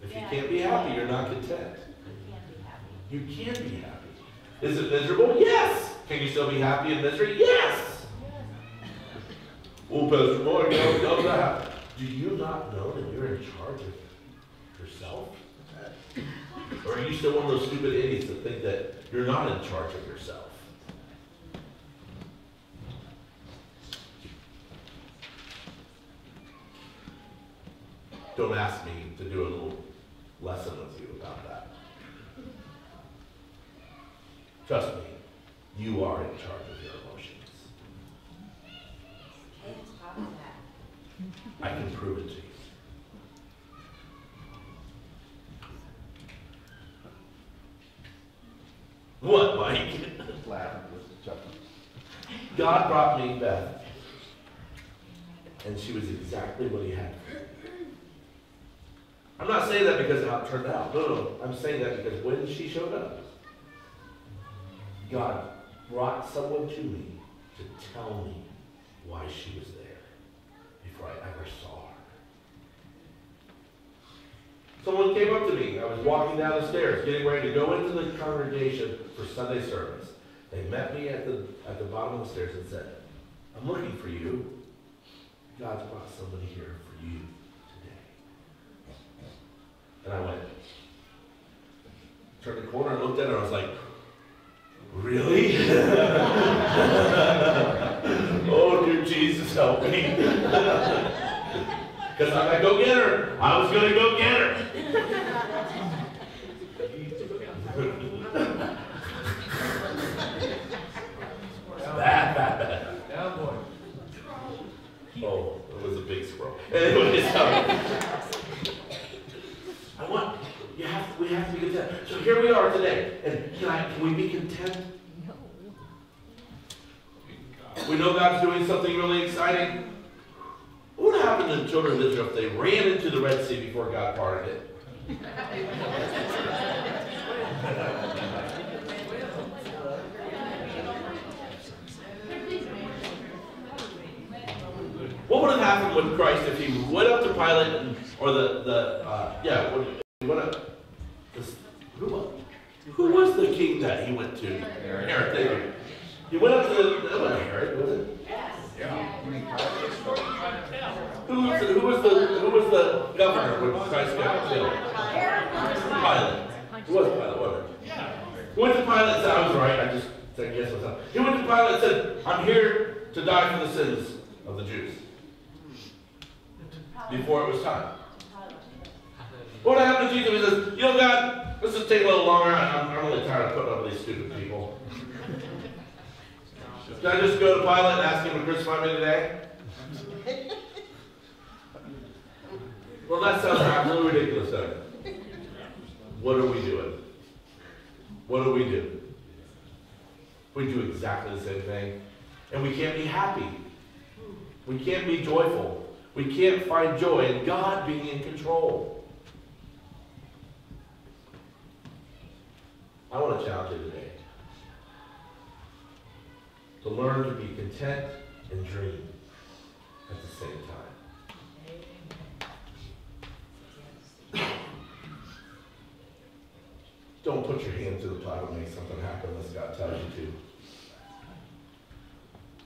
If you can't be happy, you're not content. You can't be happy. You can be happy. Is it miserable? Yes. Can you still be happy in misery? Yes. Well, Pastor Boy, no, that. Do you not know that you're in charge of yourself? Or are you still one of those stupid idiots that think that you're not in charge of yourself? Don't ask me to do a little lesson with you about that. Trust me, you are in charge of your emotions. Okay, let's pop that. I can prove it to you. What, Mike? God brought me Beth, and she was exactly what he had for her. I'm not saying that because of how it turned out. No. I'm saying that because when she showed up, God brought someone to me to tell me why she was there before I ever saw her. Someone came up to me. I was walking down the stairs, getting ready to go into the congregation for Sunday service. They met me at the bottom of the stairs and said, I'm looking for you. God's brought somebody here for you today. And I went, turned the corner and looked at her. I was like, really? Oh, dear Jesus, help me. Because I'm going to go get her. I was going to go get her. Bad. Yeah, boy. Oh, it was a big squirrel. Anyways, we have to be content. So here we are today. And can we be content? No. We know God's doing something really exciting. What would happen to the children of Israel if they ran into the Red Sea before God parted it? What would have happened with Christ if he went up to Pilate who was the king that he went to? Herod. He went up to it wasn't Herod, was it? Yes. Who was the governor when Christ got killed? Pilate. Who was Pilate, wasn't it? He went to Pilate and said, I was right, I just said yes myself. He went to Pilate and said, I'm here to die for the sins of the Jews. Before it was time. What happened to Jesus? He says, you know, God, let's just take a little longer. I'm really tired of putting up with these stupid people. Can I just go to Pilate and ask him to crucify me today? Well, that sounds absolutely ridiculous, doesn't it? What are we doing? What do? We do exactly the same thing. And we can't be happy. We can't be joyful. We can't find joy in God being in control. I want to challenge you today to learn to be content and dream at the same time. Don't put your hand to the plow and make something happen unless God tells you to.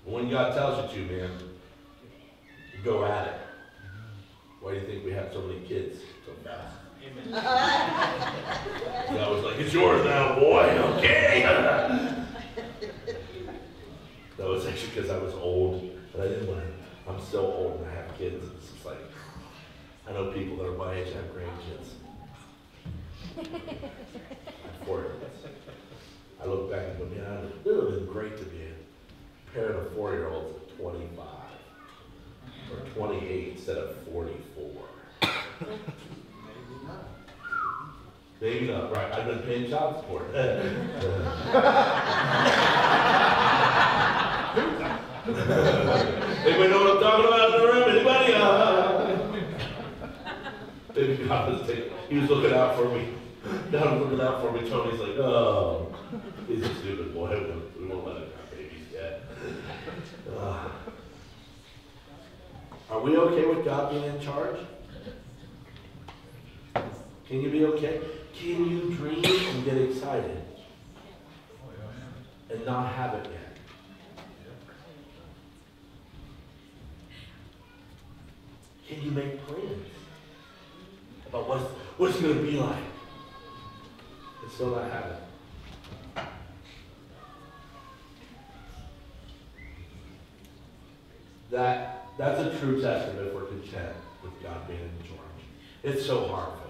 When God tells you to, man, go at it. Why do you think we have so many kids so fast? God was like, it's yours now, boy. Okay. That was actually because I was old, but I didn't want to. I'm so old and I have kids. It's just like, I know people that are my age and have grandkids. I have 4 kids. I look back and go, man, it would have been great to be a parent of 4-year-olds at 25 or 28 instead of 44. Maybe not, right? I've been paying child support. Anybody know what I'm talking about in the room? Anybody? Maybe God was he was looking out for me. God was looking out for me. Tony's like, oh, he's a stupid boy. We won't let him have babies yet. Are we okay with God being in charge? Can you be okay? Can you dream and get excited and not have it yet? Can you make plans about what it's going to be like and still not have it? That's a true testament if we're content with God being in charge. It's so hard, folks.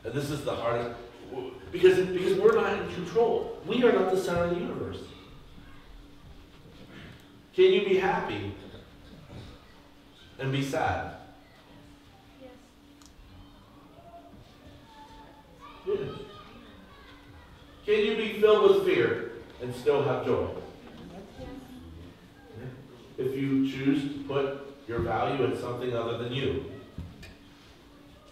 And this is the hardest, because we're not in control. We are not the center of the universe. Can you be happy and be sad? Yes. Can you be filled with fear and still have joy? If you choose to put your value in something other than you,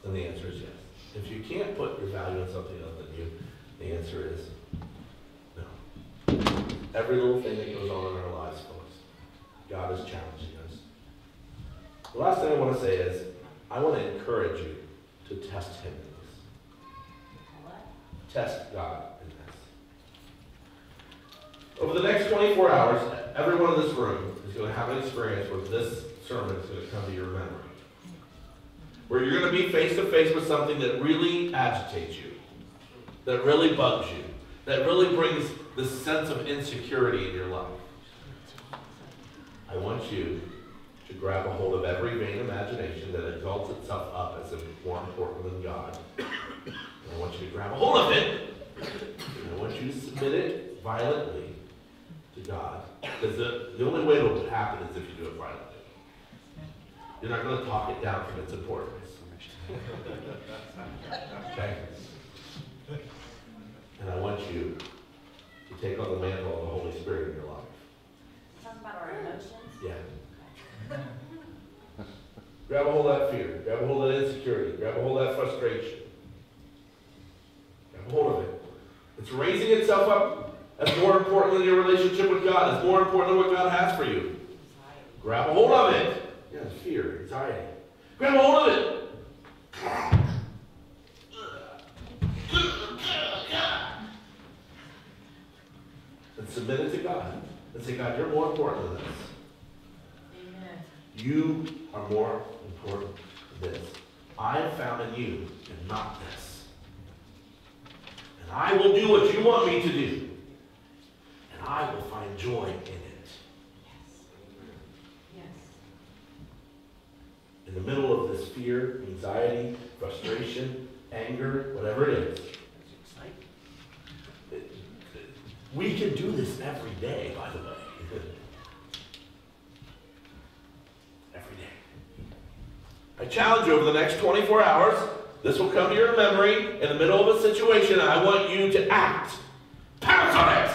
then the answer is yes. If you can't put your value in something other than you, the answer is no. Every little thing that goes on in our lives, folks, God is challenging us. The last thing I want to say is, I want to encourage you to test Him in this. Test God in this. Over the next 24 hours, everyone in this room is going to have an experience where this sermon is going to come to your memory. Where you're going to be face to face with something that really agitates you, that really bugs you, that really brings this sense of insecurity in your life. I want you to grab a hold of every vain imagination that exalts itself up as if more important than God. And I want you to grab a hold of it, and I want you to submit it violently to God. Because the only way it will happen is if you do it violently. You're not going to talk it down from its importance. Okay? And I want you to take on the mantle of the Holy Spirit in your life. Talk about our emotions. Yeah. Grab a hold of that fear. Grab a hold of that insecurity. Grab a hold of that frustration. Grab a hold of it. It's raising itself up as more important than your relationship with God. It's more important than what God has for you. Grab a hold of it. Yeah, it's fear, anxiety. Grab a hold of it. And submit it to God. And say, God, you're more important than this. You are more important than this. I have found in you and not this. And I will do what you want me to do. And I will find joy in it. Yes. In the middle of this fear, anxiety, frustration, anger, whatever it is. We can do this every day, by the way. Every day. I challenge you over the next 24 hours, this will come to your memory in the middle of a situation, and I want you to act. Pounce on it!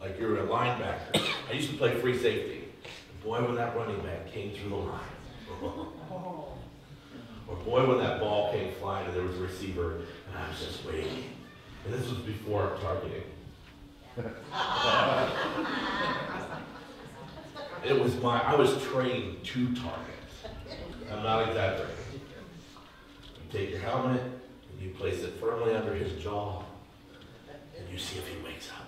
Like you're a linebacker. I used to play free safety. Boy, when that running back came through the line. Or boy, when that ball came flying and there was a receiver, and I was just waiting. And this was before targeting. I was trained to target. I'm not exaggerating. You take your helmet, and you place it firmly under his jaw, and you see if he wakes up.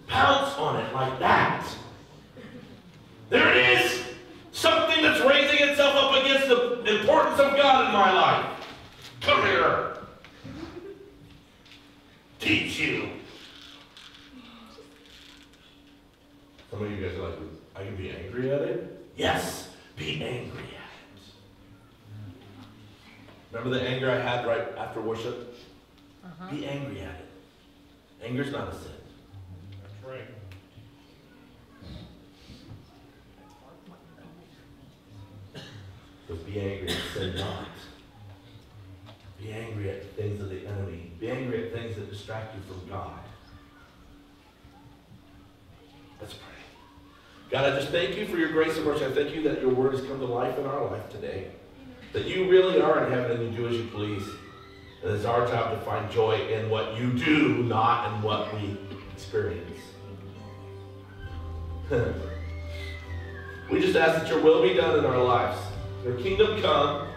Pounce on it like that. There it is! Something that's raising itself up against the importance of God in my life. Come here. Teach you. Some of you guys are like, I can be angry at it? Yes, be angry at it. Remember the anger I had right after worship? Be angry at it. Anger's not a sin. That's right. But be angry and sin not. Be angry at things of the enemy. Be angry at things that distract you from God. Let's pray. God, I just thank you for your grace and mercy. I thank you that your word has come to life in our life today. That you really are in heaven and you do as you please. And it's our job to find joy in what you do, not in what we experience. We just ask that your will be done in our lives. Your kingdom come.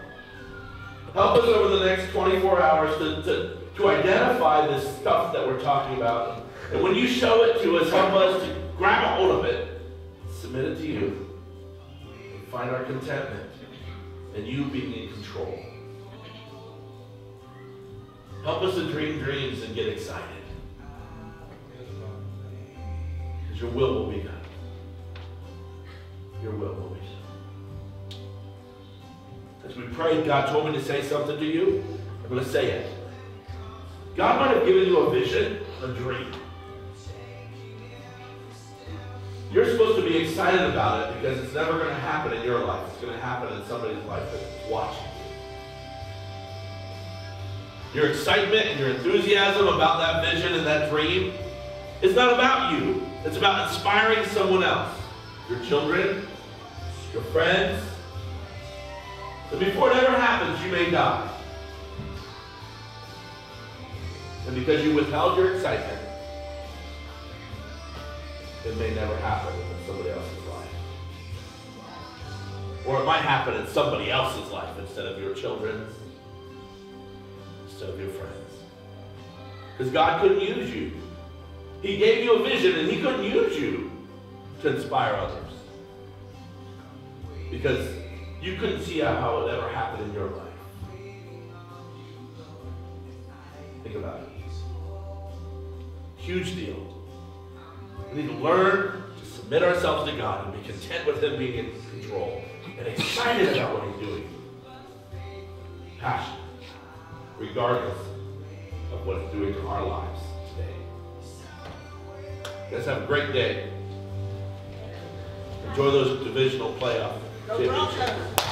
Help us over the next 24 hours to identify this stuff that we're talking about. And when you show it to us, help us to grab a hold of it, submit it to you, and find our contentment and you being in control. Help us to dream dreams and get excited. Because your will be done. Your will be done. As we prayed, God told me to say something to you. I'm going to say it. God might have given you a vision, a dream. You're supposed to be excited about it because it's never going to happen in your life. It's going to happen in somebody's life that's watching you. Your excitement and your enthusiasm about that vision and that dream is not about you. It's about inspiring someone else. Your children, your friends. And before it ever happens, you may die. And because you withheld your excitement, it may never happen in somebody else's life. Or it might happen in somebody else's life instead of your children's, instead of your friends. Because God couldn't use you. He gave you a vision and he couldn't use you to inspire others. Because you couldn't see how it would ever happen in your life. Think about it. Huge deal. We need to learn to submit ourselves to God and be content with him being in control and excited about what he's doing. Passionate, regardless of what it's doing to our lives today. You guys have a great day. Enjoy those divisional playoff championships.